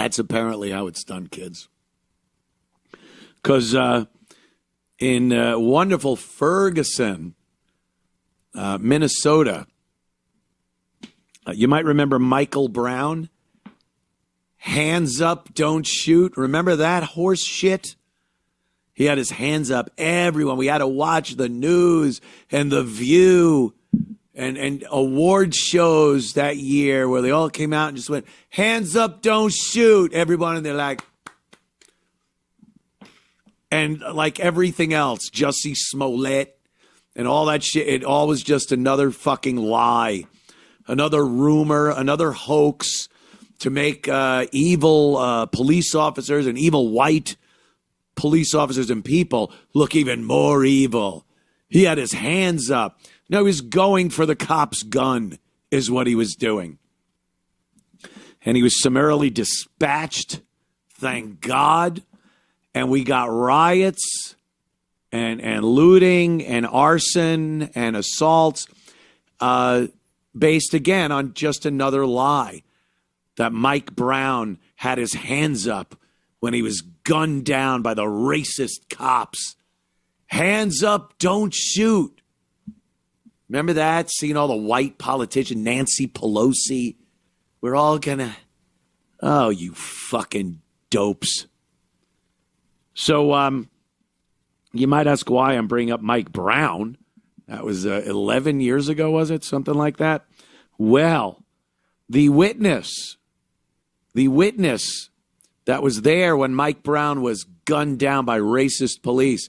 That's apparently how it's done, kids. Because in wonderful Ferguson, Minnesota, you might remember Michael Brown. Hands up, don't shoot. Remember that horse shit? He had his hands up. Everyone, we had to watch the news and The View and award shows that year where they all came out and just went, hands up, don't shoot. Everyone, and they're like, and like everything else, Jussie Smollett and all that shit, it all was just another fucking lie, another rumor, another hoax to make evil police officers and evil white police officers and people look even more evil. He had his hands up. No, he was going for the cop's gun is what he was doing. And he was summarily dispatched, thank God. And we got riots and looting and arson and assaults based, again, on just another lie. That Mike Brown had his hands up when he was gunned down by the racist cops. Hands up, don't shoot. Remember that? Seeing all the white politicians, Nancy Pelosi. We're all gonna, oh, you fucking dopes. So you might ask why I'm bringing up Mike Brown. That was 11 years ago, was it? Something like that? Well, the witness that was there when Mike Brown was gunned down by racist police,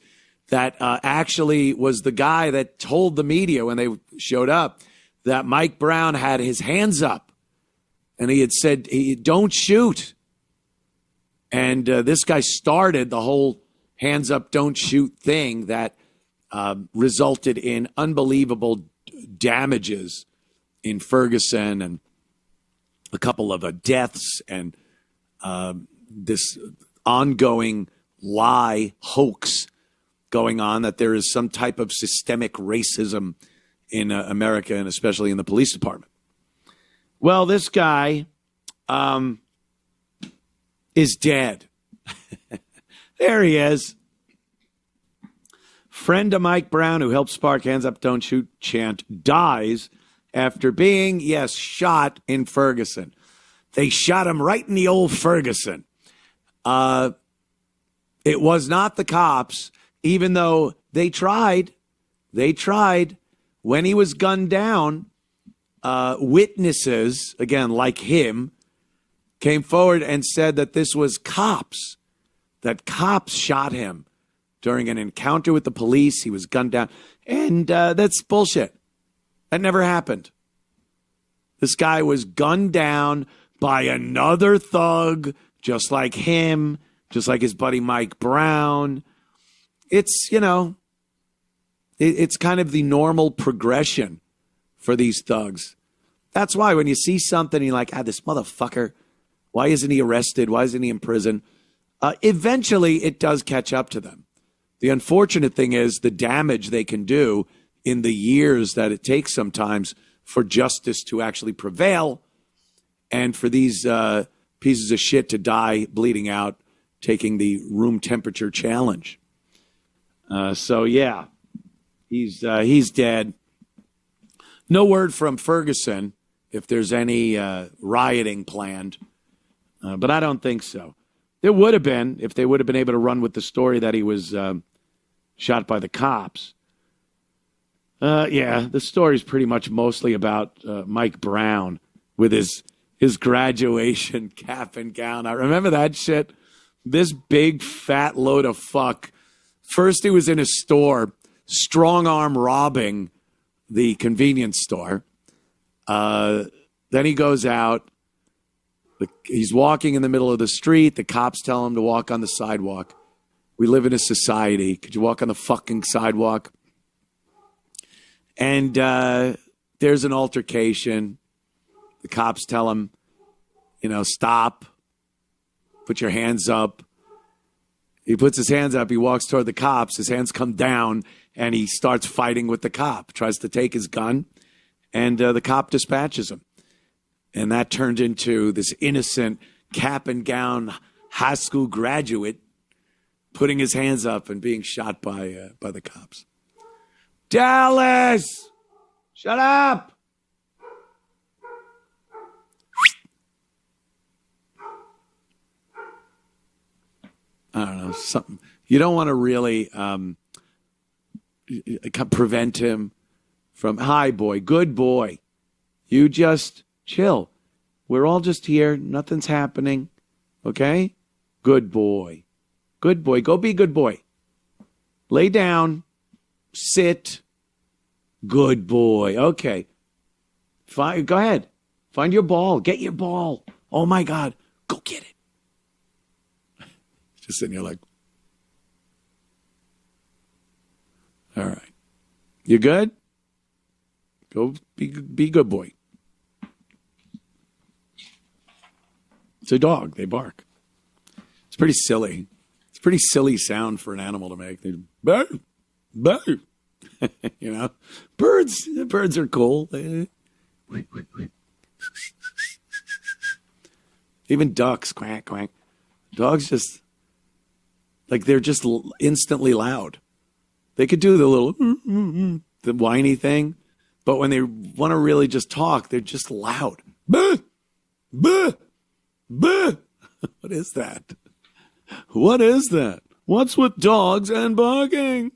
that actually was the guy that told the media when they showed up that Mike Brown had his hands up and he had said, don't shoot. And this guy started the whole hands up, don't shoot thing that resulted in unbelievable damages in Ferguson and a couple of deaths and this ongoing lie hoax going on that there is some type of systemic racism in America and especially in the police department. Well, this guy is dead. There he is. Friend of Mike Brown who helped spark Hands Up, Don't Shoot chant dies after being, yes, shot in Ferguson. They shot him right in the old Ferguson. It was not the cops, even though they tried. They tried. When he was gunned down, witnesses, again, like him, came forward and said that this was cops, that cops shot him during an encounter with the police. He was gunned down. And that's bullshit. That never happened. This guy was gunned down by another thug, just like him, just like his buddy Mike Brown. It's, you know, it's kind of the normal progression for these thugs. That's why when you see something, you're like, this motherfucker, why isn't he arrested? Why isn't he in prison? Eventually, it does catch up to them. The unfortunate thing is the damage they can do in the years that it takes sometimes for justice to actually prevail and for these pieces of shit to die bleeding out, taking the room temperature challenge. So, yeah, he's dead. No word from Ferguson if there's any rioting planned, but I don't think so. There would have been if they would have been able to run with the story that he was shot by the cops. Yeah, the story's pretty much mostly about Mike Brown with his graduation cap and gown. I remember that shit. This big fat load of fuck. First he was in a store, strong arm robbing the convenience store. Then he goes out. He's walking in the middle of the street. The cops tell him to walk on the sidewalk. We live in a society. Could you walk on the fucking sidewalk? And there's an altercation. The cops tell him, stop. Put your hands up. He puts his hands up. He walks toward the cops. His hands come down, and he starts fighting with the cop. Tries to take his gun, and the cop dispatches him. And that turned into this innocent cap and gown high school graduate putting his hands up and being shot by the cops. Dallas, shut up. I don't know, something. You don't want to really prevent him from, hi, boy, good boy. You just chill. We're all just here. Nothing's happening. Okay? Good boy. Good boy. Go be a good boy. Lay down. Sit. Good boy. Okay. Fine. Go ahead. Find your ball. Get your ball. Oh, my God. Go get it. Just sitting here like, all right. You good? Go be good boy. It's a dog. They bark. It's pretty silly. It's a pretty silly sound for an animal to make. They bark, bark. You know, birds are cool. Even ducks, quack, quack. Dogs just, like, they're just instantly loud. They could do the little, the whiny thing, but when they want to really just talk, they're just loud. Bah, bah, bah. What is that? What is that? What's with dogs and barking?